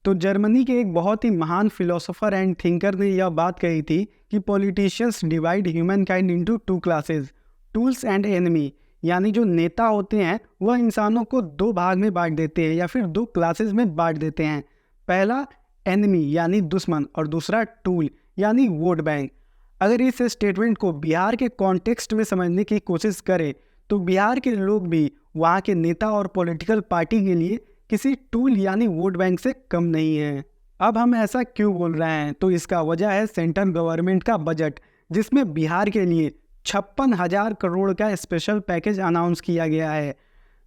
तो जर्मनी के एक बहुत ही महान फिलोसोफर एंड थिंकर ने यह बात कही थी कि politicians divide human kind into two classes, tools and enemy. यानी जो नेता होते हैं वह इंसानों को दो भाग में बांट देते हैं या फिर दो क्लासेस में बांट देते हैं। पहला एनिमी यानी दुश्मन और दूसरा टूल यानी वोट बैंक। अगर इस स्टेटमेंट को बिहार के कॉन्टेक्स्ट में समझने की कोशिश करें तो बिहार के लोग भी वहाँ के नेता और पॉलिटिकल पार्टी के लिए किसी टूल यानी वोट बैंक से कम नहीं है। अब हम ऐसा क्यों बोल रहे हैं, तो इसका वजह है सेंट्रल गवर्नमेंट का बजट, जिसमें बिहार के लिए 56,000 करोड़ का स्पेशल पैकेज अनाउंस किया गया है।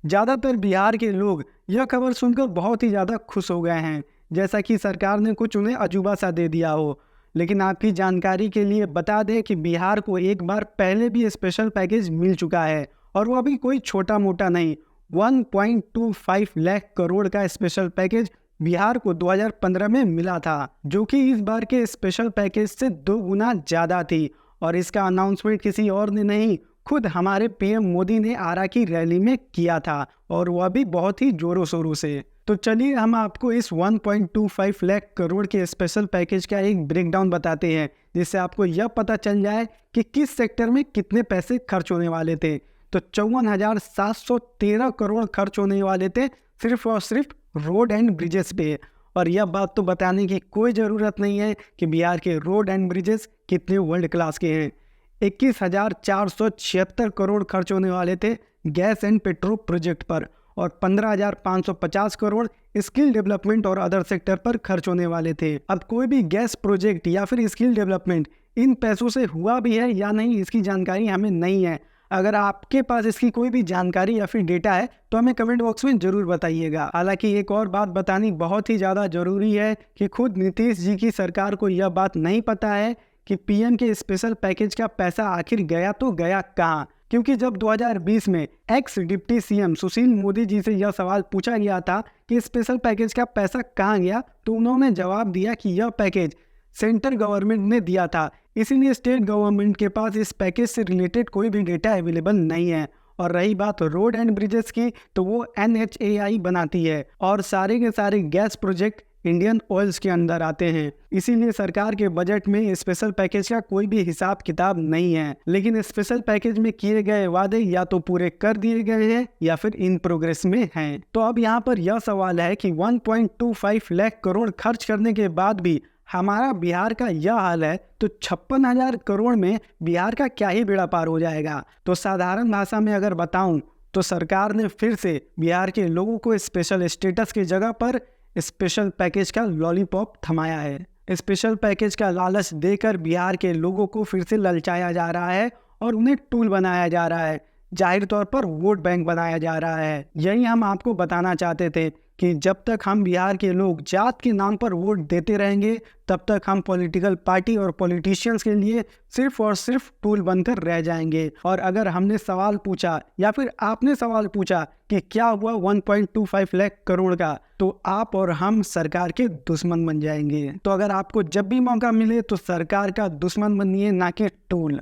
ज़्यादातर बिहार के लोग यह खबर सुनकर बहुत ही ज़्यादा खुश हो गए हैं, जैसा कि सरकार ने कुछ उन्हें अजूबा सा दे दिया हो। लेकिन आपकी जानकारी के लिए बता दें कि बिहार को एक बार पहले भी स्पेशल पैकेज मिल चुका है, और वो अभी कोई छोटा मोटा नहीं। 1.25 लाख करोड़ का स्पेशल पैकेज बिहार को 2015 में मिला था, जो कि इस बार के स्पेशल पैकेज से 2 गुना ज़्यादा थी। और इसका अनाउंसमेंट किसी और ने नहीं, खुद हमारे पीएम मोदी ने आरा की रैली में किया था, और वह भी बहुत ही जोरों शोरों से। तो चलिए हम आपको इस 1.25 लाख करोड़ के स्पेशल पैकेज का एक ब्रेकडाउन बताते हैं, जिससे आपको यह पता चल जाए कि किस सेक्टर में कितने पैसे खर्च होने वाले थे। तो 54,713 करोड़ खर्च होने वाले थे सिर्फ और सिर्फ रोड एंड ब्रिजेस पे। और यह बात तो बताने की कोई ज़रूरत नहीं है कि बिहार के रोड एंड ब्रिजेस कितने वर्ल्ड क्लास के हैं। 21,476 करोड़ खर्च होने वाले थे गैस एंड पेट्रोल प्रोजेक्ट पर, और 15,550 करोड़ स्किल डेवलपमेंट और अदर सेक्टर पर खर्च होने वाले थे। अब कोई भी गैस प्रोजेक्ट या फिर स्किल डेवलपमेंट इन पैसों से हुआ भी है या नहीं, इसकी जानकारी हमें नहीं है। अगर आपके पास इसकी कोई भी जानकारी या फिर डेटा है तो हमें कमेंट बॉक्स में ज़रूर बताइएगा। हालांकि एक और बात बतानी बहुत ही ज़्यादा ज़रूरी है कि खुद नीतीश जी की सरकार को यह बात नहीं पता है कि पीएम के स्पेशल पैकेज का पैसा आखिर गया तो गया कहाँ। क्योंकि जब 2020 में x deputy CM Sushil Modi ji से यह सवाल पूछा गया था कि स्पेशल पैकेज का पैसा कहाँ गया, तो उन्होंने जवाब दिया कि यह पैकेज सेंट्रल गवर्नमेंट ने दिया था, इसीलिए स्टेट गवर्नमेंट के पास इस पैकेज से रिलेटेड कोई भी डेटा अवेलेबल नहीं है। और रही बात रोड एंड ब्रिजेस की, तो वो NHAI बनाती है, और सारे के सारे गैस प्रोजेक्ट इंडियन ऑयल्स के अंदर आते हैं। इसीलिए सरकार के बजट में स्पेशल पैकेज का कोई भी हिसाब किताब नहीं है। लेकिन स्पेशल पैकेज में किए गए वादे या तो पूरे कर दिए गए हैं या फिर इन प्रोग्रेस में हैं। तो अब यहाँ पर यह सवाल है कि 1.25 लाख करोड़ खर्च करने के बाद भी हमारा बिहार का यह हाल है, तो 56,000 करोड़ में बिहार का क्या ही बेड़ा पार हो जाएगा। तो साधारण भाषा में अगर बताऊं तो सरकार ने फिर से बिहार के लोगों को स्पेशल स्टेटस की जगह पर स्पेशल पैकेज का लॉलीपॉप थमाया है। स्पेशल पैकेज का लालच देकर बिहार के लोगों को फिर से ललचाया जा रहा है और उन्हें टूल बनाया जा रहा है, जाहिर तौर पर वोट बैंक बनाया जा रहा है। यही हम आपको बताना चाहते थे कि जब तक हम बिहार के लोग जात के नाम पर वोट देते रहेंगे, तब तक हम पॉलिटिकल पार्टी और पॉलिटिशियंस के लिए सिर्फ और सिर्फ टूल बनकर रह जाएंगे। और अगर हमने सवाल पूछा या फिर आपने सवाल पूछा कि क्या हुआ 1.25 लाख करोड़ का, तो आप और हम सरकार के दुश्मन बन जाएंगे। तो अगर आपको जब भी मौका मिले तो सरकार का दुश्मन बनिए, ना कि टूल।